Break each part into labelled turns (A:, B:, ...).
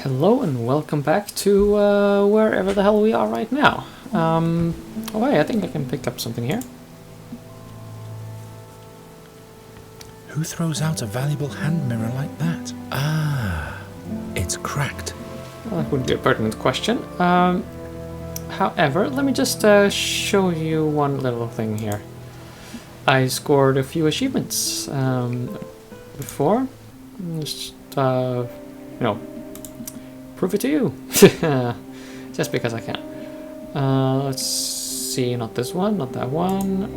A: Hello and welcome back to wherever the hell we are right now. Oh wait, I think I can pick up something here.
B: Who throws out a valuable hand mirror like that? Ah, it's cracked.
A: Well, that would be a pertinent question. However, let me just show you one little thing here. I scored a few achievements before. Just, you know, prove it to you. Just because I can. Let's see, not this one, not that one.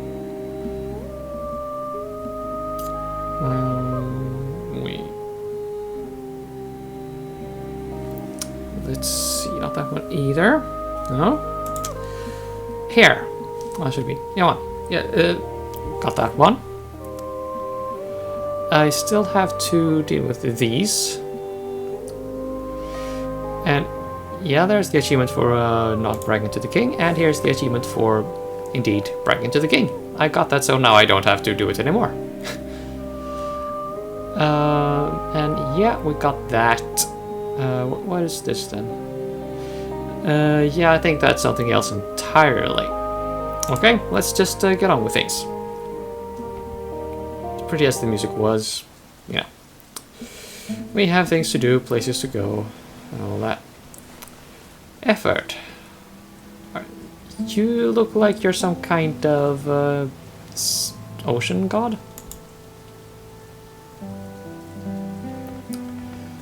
A: Let's see, not that one either. No. Here. Well, should be. Yeah, one. Yeah, got that one. I still have to deal with these. And yeah, there's the achievement for not bragging to the king, and here's the achievement for indeed bragging to the king. I got that, so now I don't have to do it anymore. And yeah, we got that. What is this then? Yeah, I think that's something else entirely. Okay, let's just get on with things. As pretty as the music was, you know, we have things to do, places to go, and all that. Effort. You look like you're some kind of ocean god?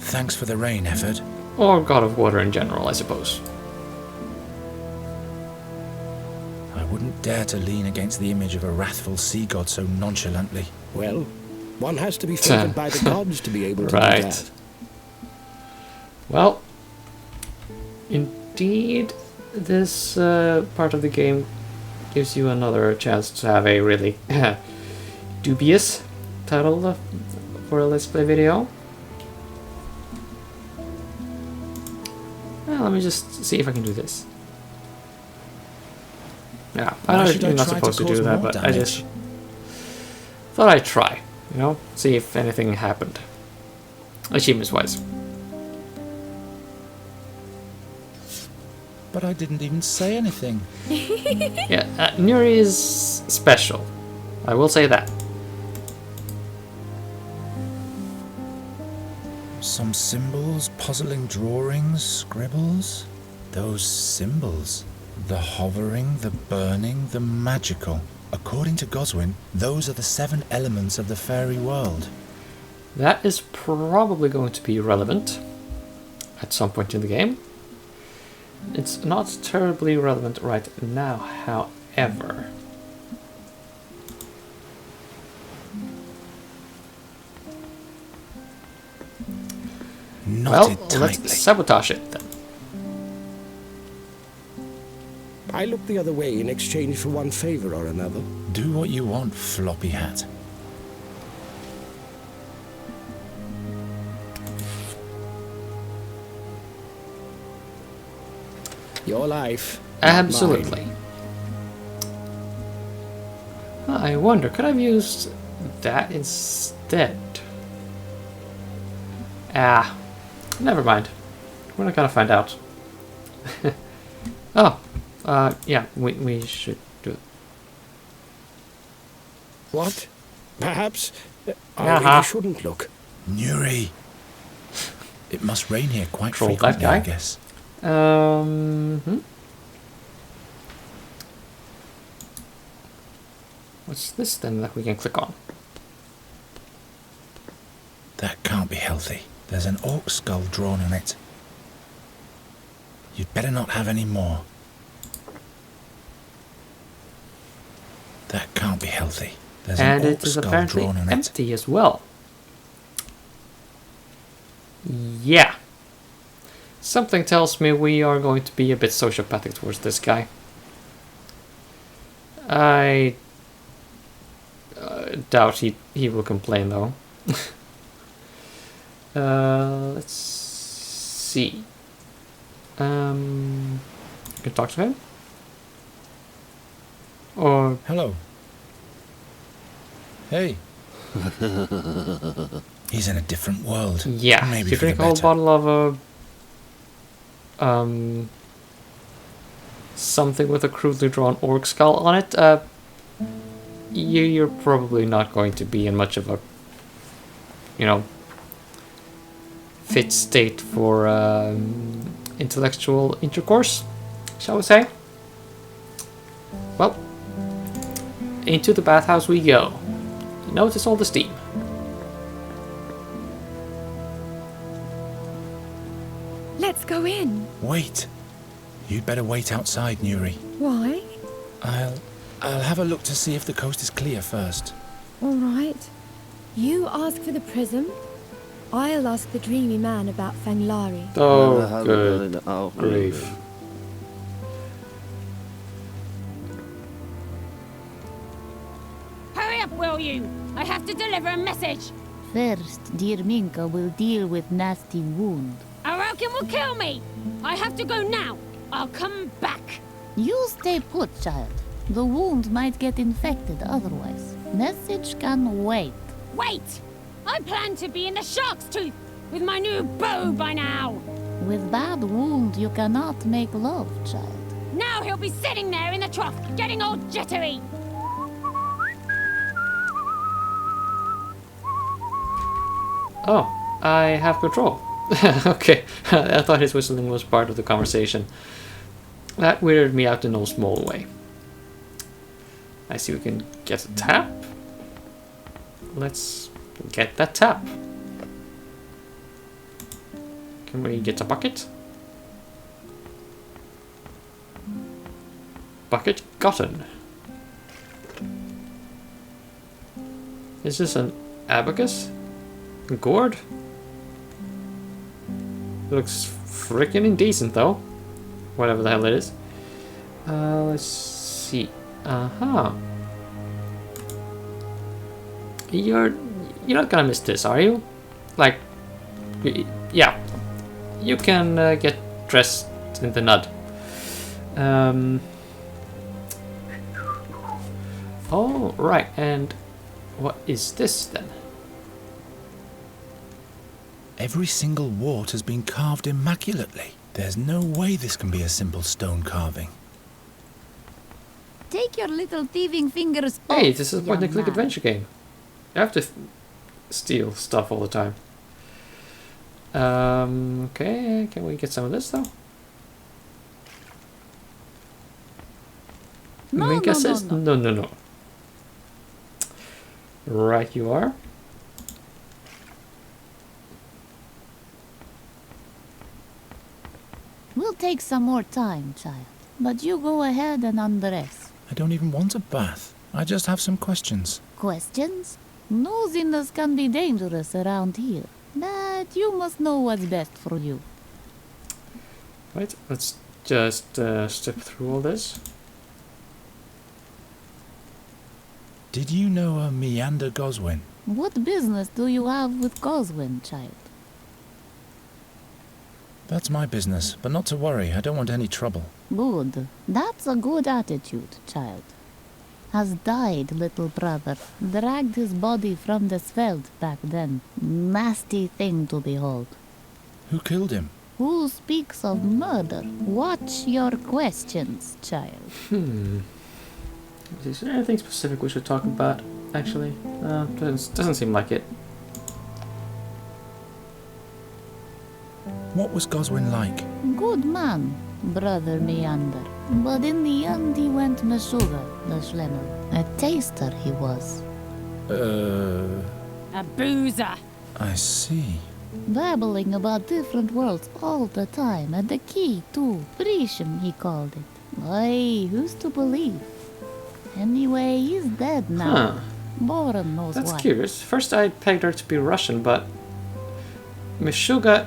B: Thanks for the rain, Effort.
A: Or god of water in general, I suppose.
B: I wouldn't dare to lean against the image of a wrathful sea god so nonchalantly.
C: Well, one has to be favored by the gods to be able to
A: Right.
C: do that.
A: Well, indeed, this part of the game gives you another chance to have a really dubious title for a Let's Play video. Well, let me just see if I can do this. Yeah,
B: Why
A: I
B: should
A: know
B: I
A: you're not
B: try
A: supposed
B: to
A: to do
B: cause
A: that,
B: more
A: but I
B: damage?
A: just thought I'd try, you know, see if anything happened. Achievements-wise.
B: But I didn't even say anything.
A: Yeah, Nuri is special. I will say that.
B: Some symbols, puzzling drawings, scribbles. Those symbols. The hovering, the burning, the magical. According to Goswin, those are the 7 elements of the fairy world.
A: That is probably going to be relevant at some point in the game. It's not terribly relevant right now, however.
B: Knotted
A: Well,
B: tightly.
A: let's sabotage it then.
C: I look the other way in exchange for one favor or another.
B: Do what you want, floppy hat.
C: Your life. not
A: Absolutely.
C: mine.
A: I wonder, could I have used that instead? Ah, never mind. We're not gonna find out. Oh, yeah, we should do it.
C: What? Perhaps I
A: Uh-huh.
C: really shouldn't look.
B: Nuri! It must rain here quite
A: Troll that
B: frequently,
A: guy.
B: I guess.
A: What's this then that we can click on?
B: That can't be healthy. There's an orc skull drawn on it. You'd better not have any more. That can't be healthy. There's
A: And
B: an
A: it
B: orc
A: is
B: skull
A: apparently
B: drawn on it.
A: empty as well. Yeah. Something tells me we are going to be a bit sociopathic towards this guy. I doubt he will complain though. Let's see. You can talk to him? Or
B: Hello. Hey. He's in a different world.
A: yeah,
B: Maybe
A: you
B: for the
A: drink a whole
B: better.
A: bottle of something with a crudely drawn orc skull on it, you're probably not going to be in much of a, fit state for intellectual intercourse, shall we say. Well, into the bathhouse we go. Notice all the steam.
D: Let's go in.
B: Wait. You'd better wait outside, Nuri.
D: Why?
B: I'll have a look to see if the coast is clear first.
D: All right. You ask for the prism. I'll ask the dreamy man about Fanglari.
A: Oh, good grief.
E: Hurry up, will you? I have to deliver a message.
F: First, dear Minka will deal with nasty wound.
E: Arokin will kill me. I have to go now. I'll come back.
F: You stay put, child. The wound might get infected otherwise. Message can wait.
E: Wait! I plan to be in the shark's tooth with my new bow by now.
F: With bad wound, you cannot make love, child.
E: Now he'll be sitting there in the trough, getting all jittery.
A: Oh, I have control. Okay, I thought his whistling was part of the conversation. That weirded me out in no small way. I see we can get a tap. Let's get that tap. Can we get a bucket? Bucket gotten. Is this an abacus? A gourd? Looks freaking indecent though. Whatever the hell it is. Let's see. You're not gonna miss this, are you? Like, yeah. You can get dressed in the nud. Oh, right. And what is this then?
B: Every single wart has been carved immaculately. There's no way this can be a simple stone carving.
F: Take your little thieving fingers off.
A: Hey, this is a point-and-click
F: young man.
A: adventure game. You have to steal stuff all the time. Okay, can we get some of this though?
F: No,
A: Minka
F: no,
A: says
F: no.
A: no. Right, you are.
F: We'll take some more time, child. But you go ahead and undress.
B: I don't even want a bath. I just have some questions.
F: Questions? Nosiness can be dangerous around here. But you must know what's best for you.
A: Right, let's just step through all this.
B: Did you know a Meander Goswin?
F: What business do you have with Goswin, child?
B: That's my business, but not to worry. I don't want any trouble.
F: Good. That's a good attitude, child. Has died, little brother. Dragged his body from the Sveld back then. Nasty thing to behold.
B: Who killed him?
F: Who speaks of murder? Watch your questions, child.
A: Is there anything specific we should talk about? Actually, doesn't seem like it.
B: What was Goswin like?
F: Good man, brother Meander. But in the end he went Meshuggah, the Schlemmer. A taster he was.
E: A boozer.
B: I see.
F: Babbling about different worlds all the time, and the key too. Prishim he called it. Aye, who's to believe? Anyway, he's dead now.
A: Huh.
F: Boren knows
A: That's
F: why.
A: curious. First I pegged her to be Russian, but Meshuggah,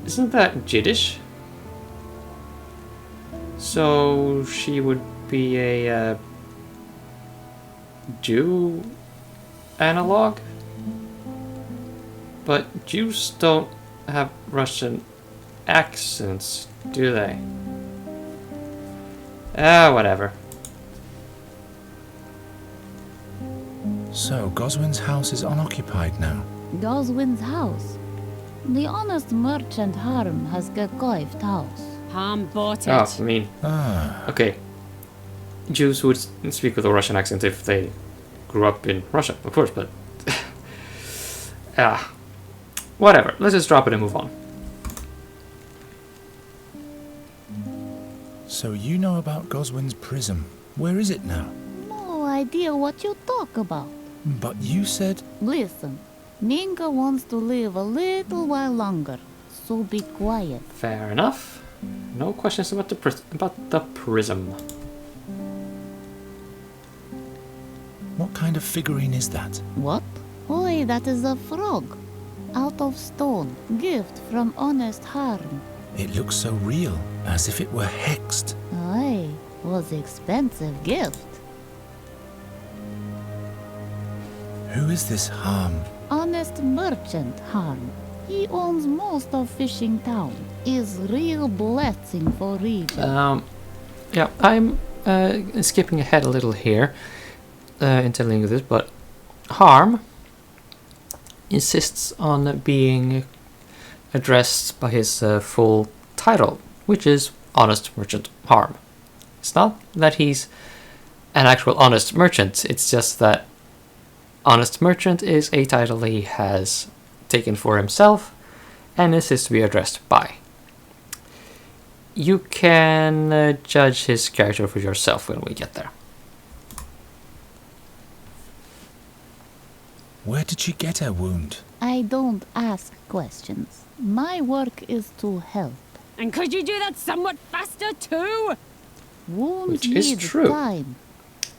A: isn't that Jiddish? So she would be a Jew analog? But Jews don't have Russian accents, do they? Whatever.
B: So, Goswin's house is unoccupied now.
F: Goswin's house. The honest merchant Harm has gekoived house.
E: Harm bought it.
A: Oh, I mean,
B: Ah,
A: okay. Jews would speak with a Russian accent if they grew up in Russia, of course, but... whatever. Let's just drop it and move on.
B: so you know about Goswin's prism. Where is it now?
F: No idea what you talk about.
B: But you said...
F: Listen, Ninka wants to live a little while longer, so be quiet.
A: Fair enough. No questions about the prism.
B: What kind of figurine is that?
F: What? Oi, that is a frog. Out of stone. Gift from honest Harm.
B: It looks so real, as if it were hexed.
F: Aye, was expensive gift.
B: Who is this Harm?
F: Honest merchant Harm. He owns most of Fishing Town. Is real blessing for region.
A: Yeah, I'm skipping ahead a little here in telling you this, but Harm insists on being addressed by his full title, which is Honest Merchant Harm. It's not that he's an actual honest merchant, it's just that Honest Merchant is a title he has taken for himself and insists to be addressed by. You can judge his character for yourself when we get there.
B: Where did she get her wound?
F: I don't ask questions. My work is to help.
E: And could you do that somewhat faster too?
F: Wounds
A: Which is
F: need
A: true.
F: time.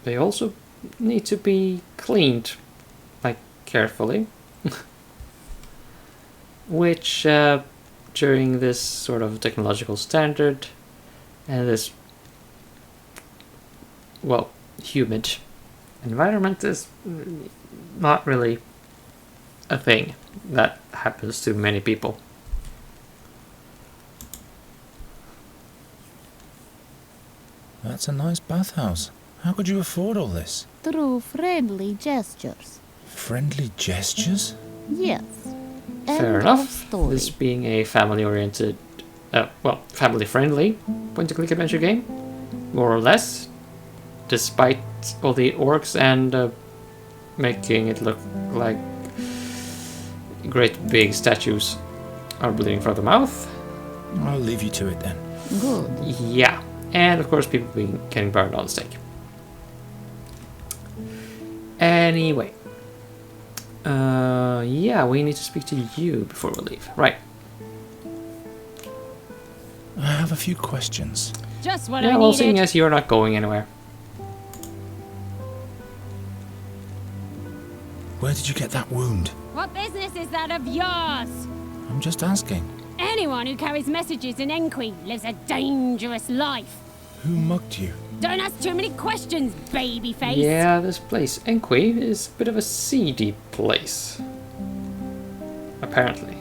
A: They also need to be cleaned, like, carefully. Which, during this sort of technological standard and this, well, humid environment is not really a thing that happens to many people.
B: That's a nice bathhouse. How could you afford all this?
F: Through friendly gestures.
B: Friendly gestures?
F: Yes.
A: Fair
F: End
A: enough.
F: of story.
A: This being a family-oriented, well, family-friendly point-and-click adventure game, more or less, despite all the orcs and making it look like great big statues are bleeding from the mouth.
B: I'll leave you to it then.
F: Good.
A: Yeah, and of course people getting burned on the stake. Anyway, yeah, we need to speak to you before we leave. Right.
B: I have a few questions.
E: Just what
A: Yeah,
E: I
A: well, seeing
E: needed.
A: as you're not going anywhere.
B: Where did you get that wound?
E: What business is that of yours?
B: I'm just asking.
E: Anyone who carries messages in Enqui lives a dangerous life.
B: Who mugged you?
E: Don't ask too many questions, babyface.
A: Yeah, this place, Enqui, is a bit of a seedy place. Apparently.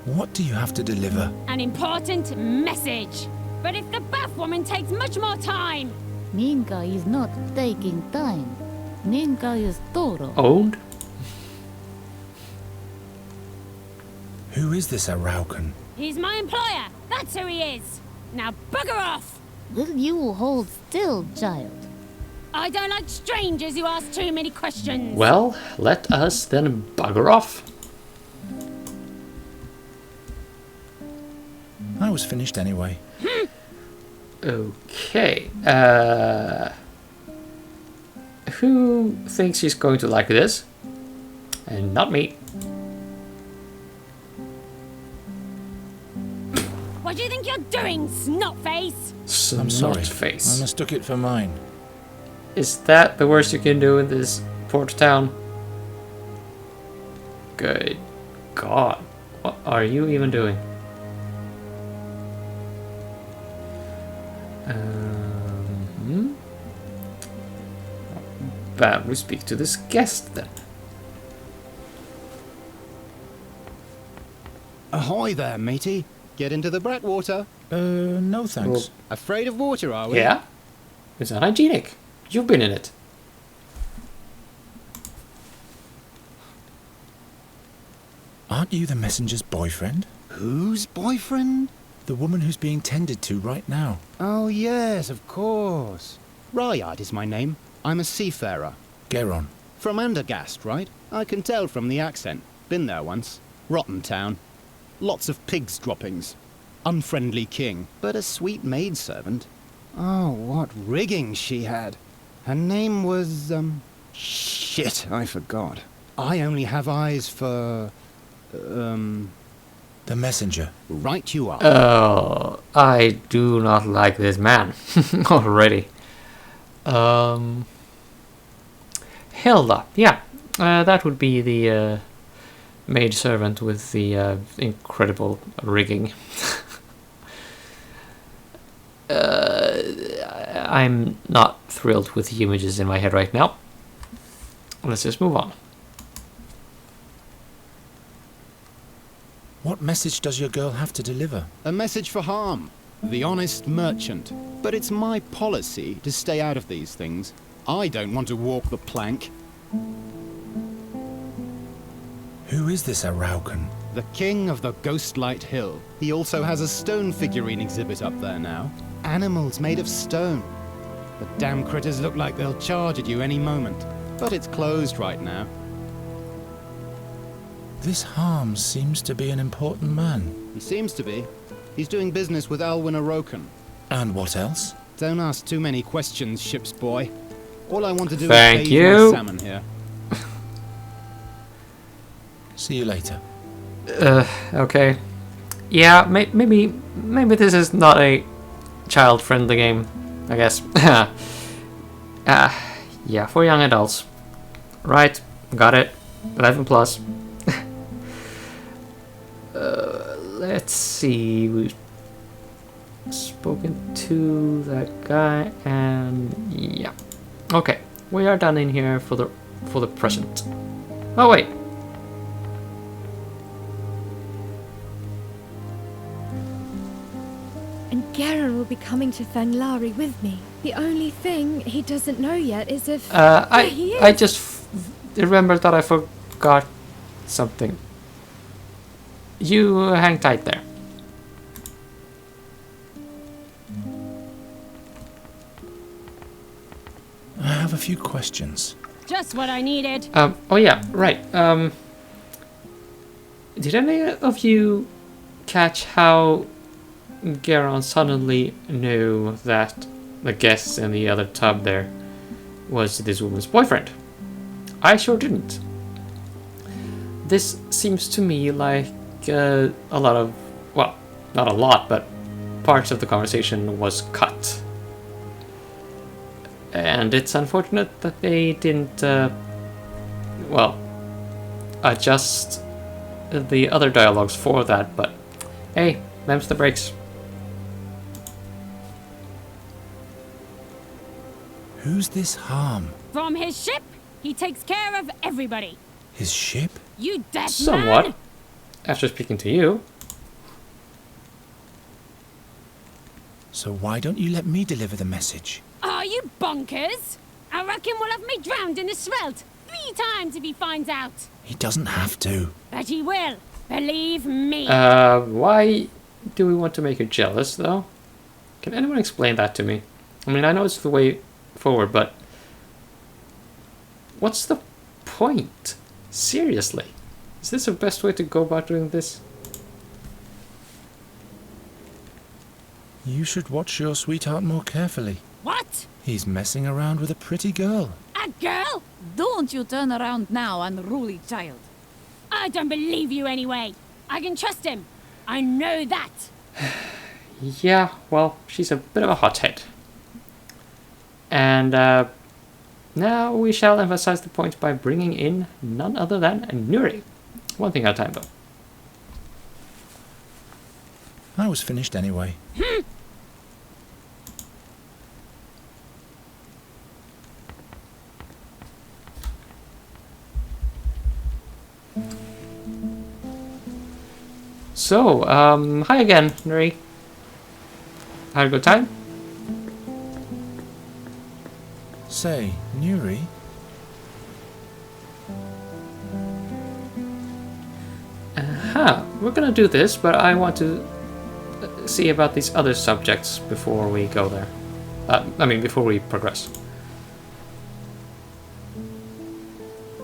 B: What do you have to deliver?
E: An important message. But if the bathwoman takes much more time,
F: Ninka is not taking time. Ninka is thorough.
A: Owned?
B: Who is this Araucan?
E: he's my employer. That's who he is. Now bugger off.
F: Will you hold still, child?
E: I don't like strangers who ask too many questions.
A: Well, let us then bugger off.
B: I was finished anyway.
A: Okay. Who thinks he's going to like this? And not me.
E: What do you think you're doing, snotface?
B: I'm sorry.
A: Face.
B: I mistook it for mine.
A: Is that the worst you can do in this port town? Good God. What are you even doing? Bad, we speak to this guest then.
G: Ahoy there, matey. Get into the Brettwater.
B: No thanks.
A: Well,
G: Afraid of water, are we?
A: yeah? It's unhygienic. You've been in it.
B: Aren't you the messenger's boyfriend?
G: Whose boyfriend?
B: The woman who's being tended to right now.
G: Oh, yes, of course. Ryard is my name. I'm a seafarer.
B: Geron.
G: From Andergast, right? I can tell from the accent. Been there once. Rotten town. Lots of pigs droppings. Unfriendly king, but a sweet maidservant. Oh, what rigging she had. Her name was, shit, I forgot. I only have eyes for,
B: The messenger.
G: right you are.
A: Oh, I do not like this man already. Hilda, yeah, that would be the maid servant with the incredible rigging. I'm not thrilled with the images in my head right now. Let's just move on.
B: What message does your girl have to deliver?
G: A message for harm. The honest merchant. But it's my policy to stay out of these things. I don't want to walk the plank.
B: Who is this Araucan?
G: The king of the Ghostlight Hill. He also has a stone figurine exhibit up there now. Animals made of stone. The damn critters look like they'll charge at you any moment. But it's closed right now.
B: This Harms seems to be an important man.
G: He seems to be. He's doing business with Alwyn Aroken.
B: And what else?
G: Don't ask too many questions, ship's boy. All I want to do
A: Thank
G: is
A: you.
G: bathe my salmon here.
B: See you later.
A: Okay. Yeah, maybe this is not a child-friendly game, I guess. Yeah, for young adults. Right, got it. 11 plus. Let's see. We've spoken to that guy, and yeah. Okay, we are done in here for the present. Oh wait.
D: And Garen will be coming to Fanglari with me. The only thing he doesn't know yet is if... There he is.
A: I just remembered that I forgot something. You hang tight there.
B: I have a few questions.
E: Just what I needed.
A: Oh yeah, right. Did any of you catch how Garon suddenly knew that the guest in the other tub there was this woman's boyfriend? I sure didn't. This seems to me like a lot of, well, not a lot, but parts of the conversation was cut. And it's unfortunate that they didn't, well, adjust the other dialogues for that, but hey, them's the breaks.
B: Who's this Harm?
E: From his ship, he takes care of everybody.
B: His ship?
E: You deaf
A: Somewhat.
E: man!
A: After speaking to you.
B: So why don't you let me deliver the message?
E: Are you bonkers? I reckon we'll have me drowned in the Svelte 3 times if he finds out.
B: He doesn't have to.
E: But he will. Believe me.
A: Why do we want to make her jealous, though? Can anyone explain that to me? I mean, I know it's the way forward, but what's the point? Seriously, is this the best way to go about doing this?
B: You should watch your sweetheart more carefully.
E: What?
B: He's messing around with a pretty girl.
E: A girl?
H: Don't you turn around now, unruly child.
E: I don't believe you anyway. I can trust him. I know that.
A: Yeah, well, she's a bit of a hothead. And now we shall emphasize the point by bringing in none other than Nuri. One thing at a time, though.
B: I was finished anyway.
A: So, hi again, Nuri. Had a good time?
B: Say, Nuri,
A: we're gonna do this, but I want to see about these other subjects before we go there. I mean, before we progress.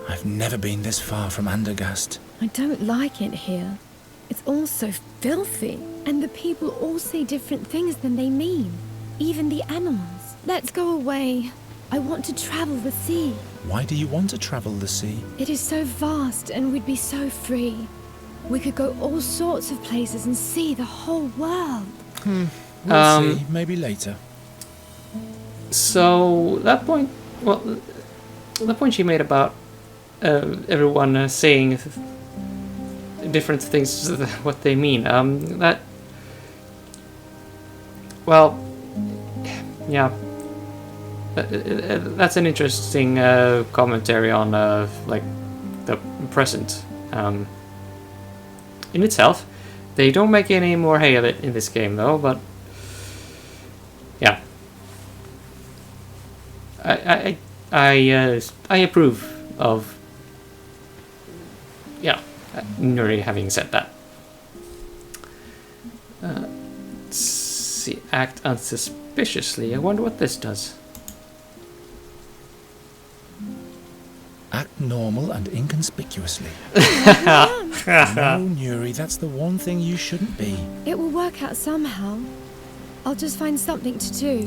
B: I've never been this far from Andergast.
D: I don't like it here. It's all so filthy, and the people all say different things than they mean. Even the animals. Let's go away. I want to travel the sea.
B: Why do you want to travel the sea?
D: It is so vast, and we'd be so free. We could go all sorts of places and see the whole world.
B: We'll see. Maybe later.
A: So that point, well, the point she made about everyone saying different things, what they mean. That, well, yeah, that's an interesting commentary on like the present. In itself, they don't make any more hay of it in this game, though. But yeah, I approve of Nuri having said that. Let's see, act unsuspiciously. I wonder what this does.
B: Act normal and inconspicuously. No, Nuri, that's the one thing you shouldn't be.
D: It will work out somehow. I'll just find something to do.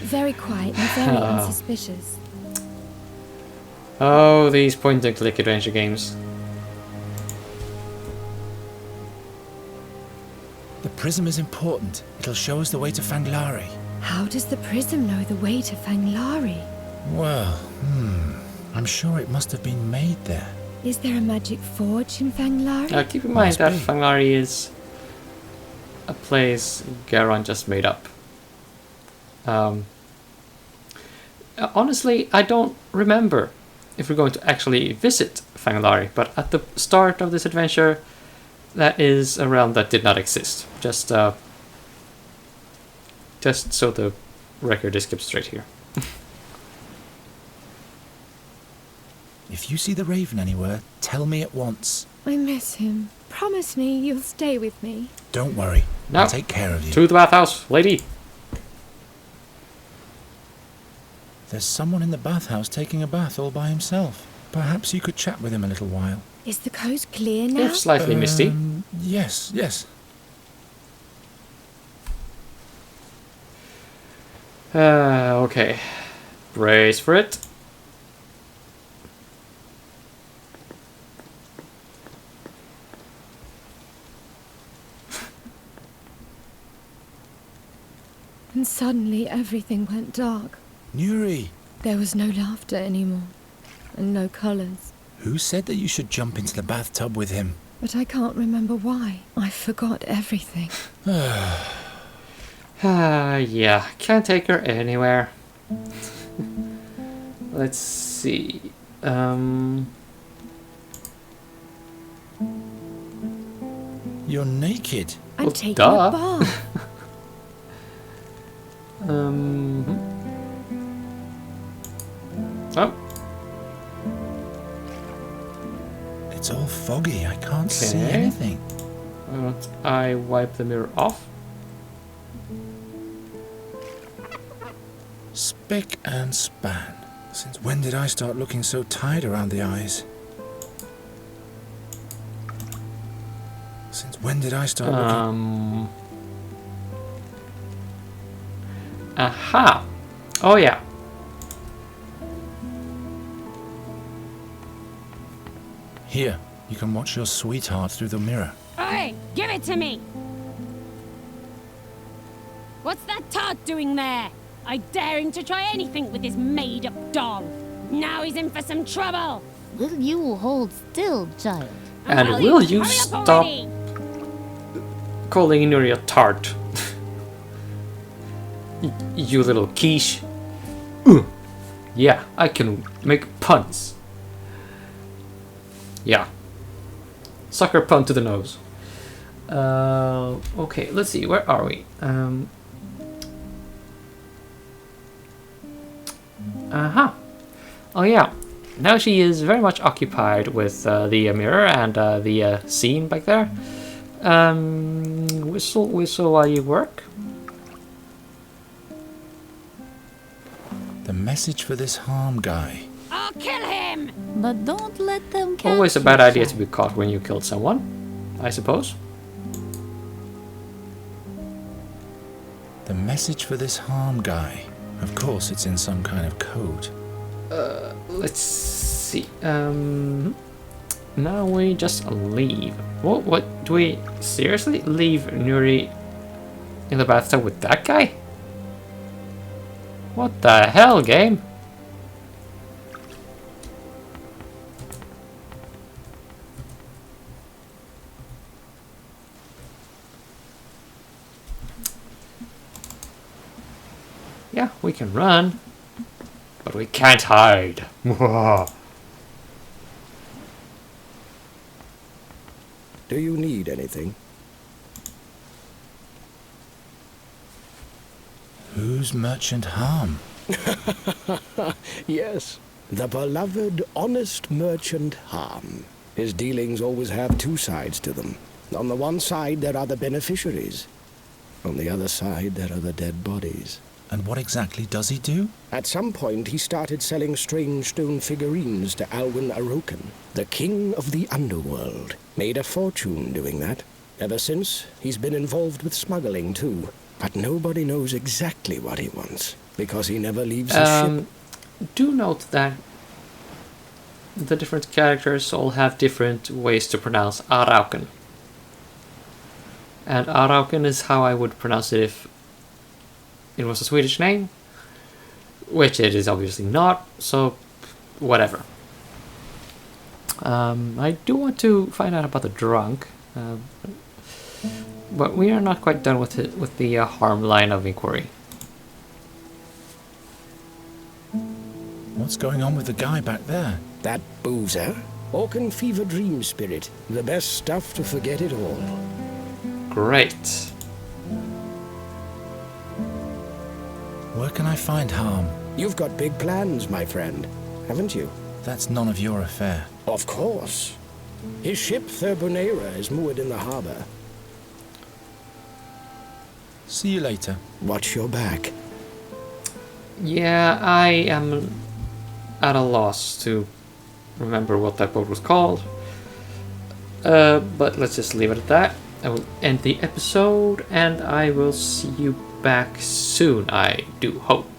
D: Very quiet and very unsuspicious.
A: Oh, these point-and-click adventure games.
B: The prism is important. It'll show us the way to Fanglari.
D: How does the prism know the way to Fanglari?
B: Well, I'm sure it must have been made there.
D: Is there a magic forge in Fanglari?
A: Keep in mind
B: Must
A: that
B: be.
A: Fanglari is a place Garon just made up. Honestly, I don't remember if we're going to actually visit Fanglari, but at the start of this adventure, that is a realm that did not exist. Just so the record is kept straight here.
B: If you see the raven anywhere, tell me at once.
D: I miss him. Promise me you'll stay with me.
B: Don't worry.
A: No.
B: I'll take care of you.
A: To the bathhouse, lady!
B: There's someone in the bathhouse taking a bath all by himself. Perhaps you could chat with him a little while.
D: Is the coast clear now?
A: If slightly misty.
B: Yes.
A: Okay. Brace for it.
D: And suddenly everything went dark.
B: Nuri,
D: There was no laughter anymore, and no colours.
B: who said that you should jump into the bathtub with him?
D: But I can't remember why. I forgot everything.
A: Yeah, can't take her anywhere. Let's see.
B: You're naked.
D: I'm
A: Well,
D: taking
A: duh.
D: a bath.
A: Oh,
B: It's all foggy. I can't see
A: Okay.
B: anything.
A: why don't I wipe the mirror off?
B: Spick and span. Since when did I start looking so tired around the eyes? Since when did I start looking...
A: Aha! Oh yeah.
B: Here, you can watch your sweetheart through the mirror.
E: Oi, give it to me! What's that tart doing there? I daring to try anything with this made-up doll. Now he's in for some trouble.
F: Will you hold still, child?
A: And
E: Well,
A: will you
E: hurry up
A: stop
E: already.
A: calling Inuri a tart? You little quiche. Yeah, I can make puns. Yeah. Sucker pun to the nose. Okay, let's see, where are we? Aha. Oh yeah. Now she is very much occupied with the mirror and the scene back there. Whistle, whistle while you work.
B: The message for this harm guy.
E: I'll kill him!
F: But don't let them catch
A: Always a
F: you,
A: bad idea to
F: child.
A: be caught when you killed someone, I suppose.
B: The message for this harm guy. Of course, it's in some kind of code.
A: Let's see. Now we just leave. What? Do we seriously leave Nuri in the bathtub with that guy? What the hell, game? Yeah, we can run, but we can't hide.
C: Do you need anything?
B: Who's Merchant Harm?
C: Yes, the beloved, honest merchant Harm. His dealings always have two sides to them. On the one side, there are the beneficiaries. On the other side, there are the dead bodies.
B: And what exactly does he do?
C: At some point, he started selling strange stone figurines to Alwyn Aroken, the king of the underworld. Made a fortune doing that. Ever since, he's been involved with smuggling, too. But nobody knows exactly what he wants, because he never leaves his ship.
A: Do note that the different characters all have different ways to pronounce Arauken. And Arauken is how I would pronounce it if it was a Swedish name, which it is obviously not, so whatever. I do want to find out about the drunk, but we are not quite done with the harm line of inquiry.
B: What's going on with the guy back there?
C: That boozer? Orcan fever dream spirit. The best stuff to forget it all.
A: Great.
B: Where can I find Harm?
C: You've got big plans, my friend, haven't you?
B: That's none of your affair.
C: Of course. His ship Thurbonera is moored in the harbor.
B: See you later.
C: Watch your back.
A: Yeah, I am at a loss to remember what that boat was called. But let's just leave it at that. I will end the episode, and I will see you back soon, I do hope.